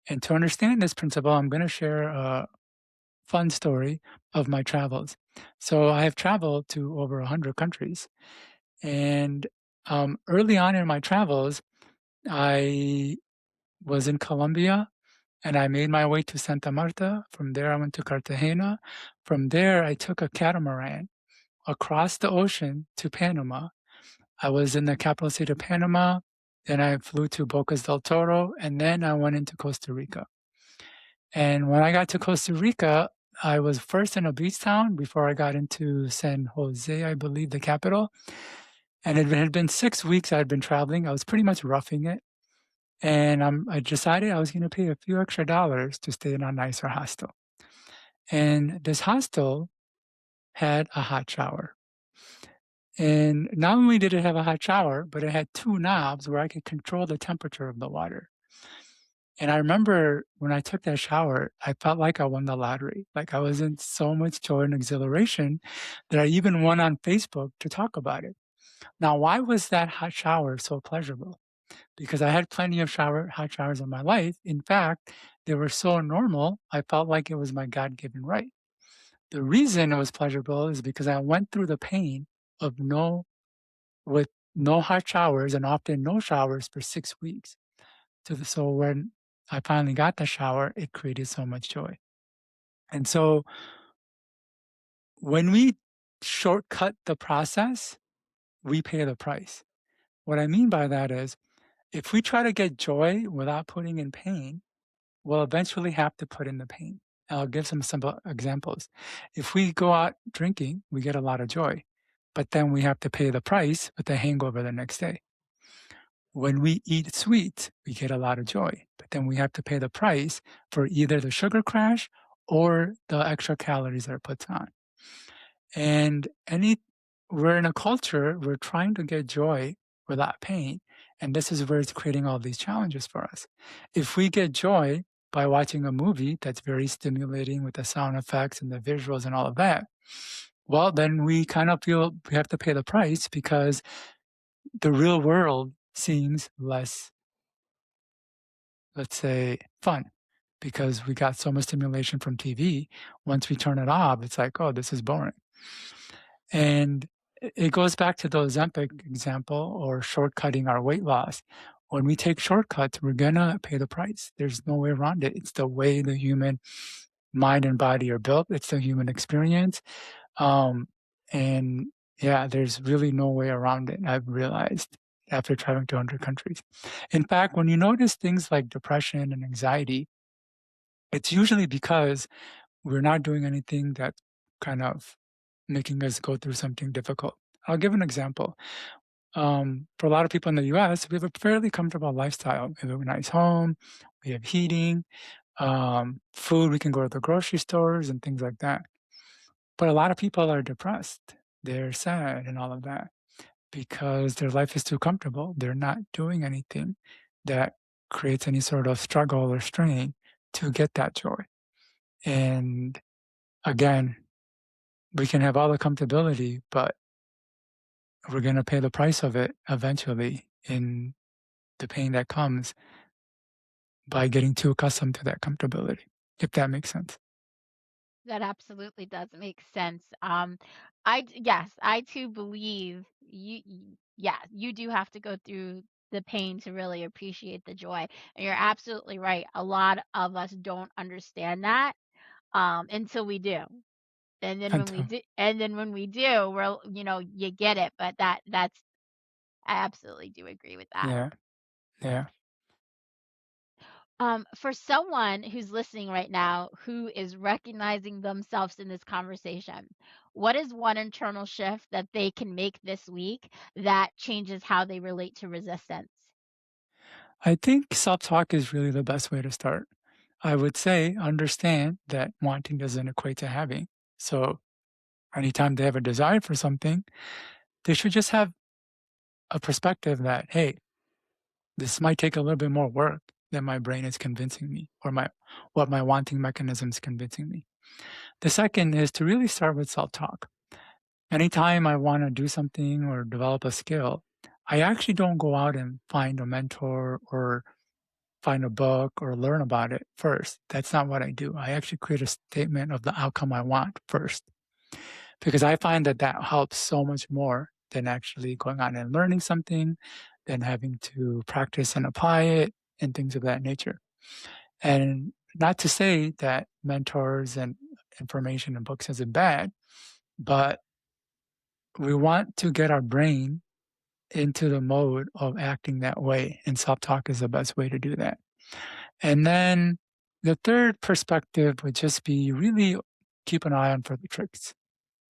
And to understand this principle, I'm going to share a fun story of my travels. So I have traveled to over 100 countries. And early on in my travels, I was in Colombia and I made my way to Santa Marta. From there, I went to Cartagena. From there, I took a catamaran across the ocean to Panama. I was in the capital city of Panama. Then I flew to Bocas del Toro, and then I went into Costa Rica. And when I got to Costa Rica, I was first in a beach town before I got into San Jose, I believe, the capital. And it had been 6 weeks I had been traveling. I was pretty much roughing it. And I decided I was going to pay a few extra dollars to stay in a nicer hostel. And this hostel had a hot shower. And not only did it have a hot shower, but it had two knobs where I could control the temperature of the water. And I remember when I took that shower, I felt like I won the lottery. Like I was in so much joy and exhilaration that I even went on Facebook to talk about it. Now, why was that hot shower so pleasurable? Because I had plenty of hot showers in my life. In fact, they were so normal, I felt like it was my God-given right. The reason it was pleasurable is because I went through the pain of with no hot showers and often no showers for 6 weeks. So when I finally got the shower, it created so much joy. And so when we shortcut the process, we pay the price. What I mean by that is if we try to get joy without putting in pain, we'll eventually have to put in the pain. I'll give some simple examples. If we go out drinking, we get a lot of joy, but then we have to pay the price with the hangover the next day. When we eat sweets, we get a lot of joy, but then we have to pay the price for either the sugar crash or the extra calories that are put on. And we're in a culture, we're trying to get joy without pain. And this is where it's creating all these challenges for us. If we get joy by watching a movie that's very stimulating with the sound effects and the visuals and all of that, well, then we kind of feel we have to pay the price because the real world seems less, let's say, fun because we got so much stimulation from TV. Once we turn it off, it's like, oh, this is boring. And it goes back to the Ozempic example or shortcutting our weight loss. When we take shortcuts, we're gonna pay the price. There's no way around it. It's the way the human mind and body are built. It's the human experience. Um, and yeah, there's really no way around it. I've realized after traveling to 100 countries. In fact, when you notice things like depression and anxiety, it's usually because we're not doing anything that's kind of making us go through something difficult. I'll give an example. For a lot of people in the US, we have a fairly comfortable lifestyle. We have a nice home, we have heating, food, we can go to the grocery stores and things like that. But a lot of people are depressed, they're sad and all of that because their life is too comfortable. They're not doing anything that creates any sort of struggle or strain to get that joy. And again, we can have all the comfortability, but we're going to pay the price of it eventually in the pain that comes by getting too accustomed to that comfortability, if that makes sense. That absolutely does make sense. Yes, I too believe yeah, you do have to go through the pain to really appreciate the joy. And you're absolutely right. A lot of us don't understand that until we do. until and then when we do, you get it, but that's I absolutely do agree with that. yeah, yeah. For someone who's listening right now who is recognizing themselves in this conversation, what is one internal shift that they can make this week that changes how they relate to resistance? I think self-talk is really the best way to start. I would say understand that wanting doesn't equate to having. So anytime they have a desire for something, they should just have a perspective that, hey, this might take a little bit more work than my brain is convincing me or my wanting mechanism is convincing me. The second is to really start with self-talk. Anytime I want to do something or develop a skill, I actually don't go out and find a mentor or find a book or learn about it first. That's not what I do. I actually create a statement of the outcome I want first because I find that that helps so much more than actually going out and learning something, than having to practice and apply it and things of that nature. And not to say that mentors and information and books isn't bad, but we want to get our brain into the mode of acting that way, and self-talk is the best way to do that. And then the third perspective would just be really keep an eye on for the tricks.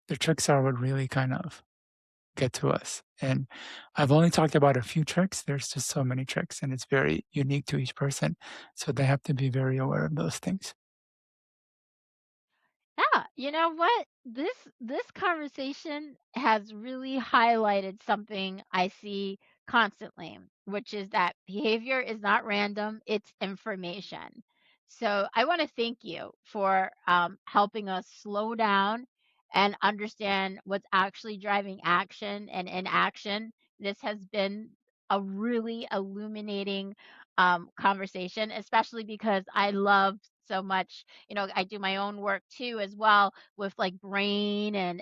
The tricks are what really kind of get to us. And I've only talked about a few tricks. There's just so many tricks, and it's very unique to each person. So they have to be very aware of those things. Yeah, you know what? This conversation has really highlighted something I see constantly, which is that behavior is not random, it's information. So I want to thank you for helping us slow down and understand what's actually driving action and inaction. This has been a really illuminating conversation, especially because I love so much, I do my own work too as well with like brain and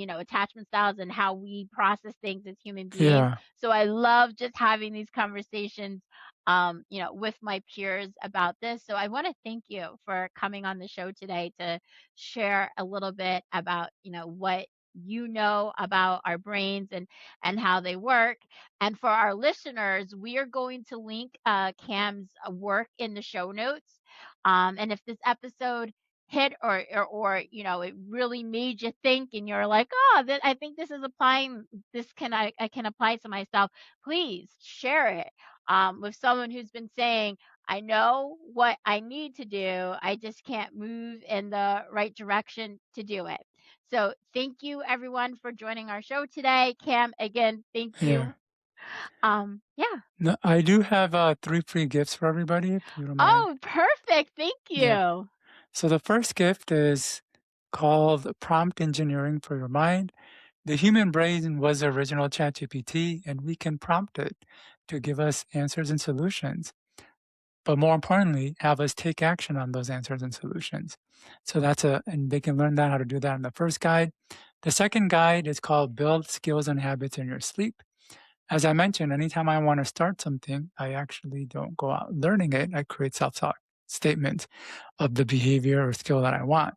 attachment styles and how we process things as human beings. Yeah, So I love just having these conversations with my peers about this. So I want to thank you for coming on the show today to share a little bit about, what you know about our brains and how they work. And for our listeners, we are going to link Cam's work in the show notes. And if this episode hit or it really made you think and you're like, oh, I think this is applying, I can apply to myself, please share it with someone who's been saying, I know what I need to do, I just can't move in the right direction to do it. So thank you everyone for joining our show today. Cam, again, thank yeah. you. Yeah. No, I do have 3 free gifts for everybody, if you don't mind. Oh, perfect. Thank Yeah. you. So the first gift is called Prompt Engineering for Your Mind. The human brain was the original ChatGPT, and we can prompt it to give us answers and solutions. But more importantly, have us take action on those answers and solutions. So and they can learn that how to do that in the first guide. The second guide is called Build Skills and Habits in Your Sleep. As I mentioned, anytime I want to start something, I actually don't go out learning it. I create self-talk statements of the behavior or skill that I want.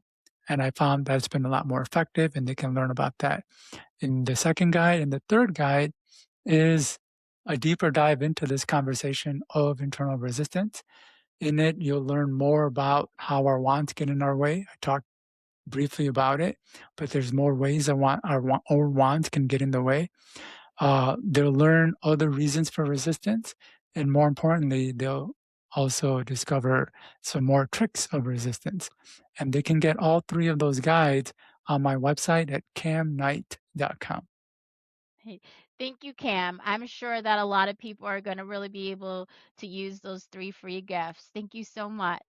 And I found that it's been a lot more effective, and they can learn about that in the second guide. And the third guide is a deeper dive into this conversation of internal resistance. In it, you'll learn more about how our wants get in our way. I talked briefly about it, but there's more ways that our wants can get in the way. They'll learn other reasons for resistance, and more importantly, they'll also discover some more tricks of resistance. And they can get all three of those guides on my website at kamknight.com. Hey, thank you, Cam. I'm sure that a lot of people are going to really be able to use those three free gifts. Thank you so much.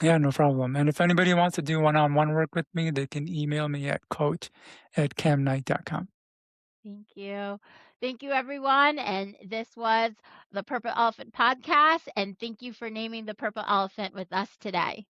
Yeah, no problem. And if anybody wants to do one-on-one work with me, they can email me at coach@kamknight.com. Thank you. Thank you, everyone. And this was the Purple Elephant Podcast. And thank you for naming the Purple Elephant with us today.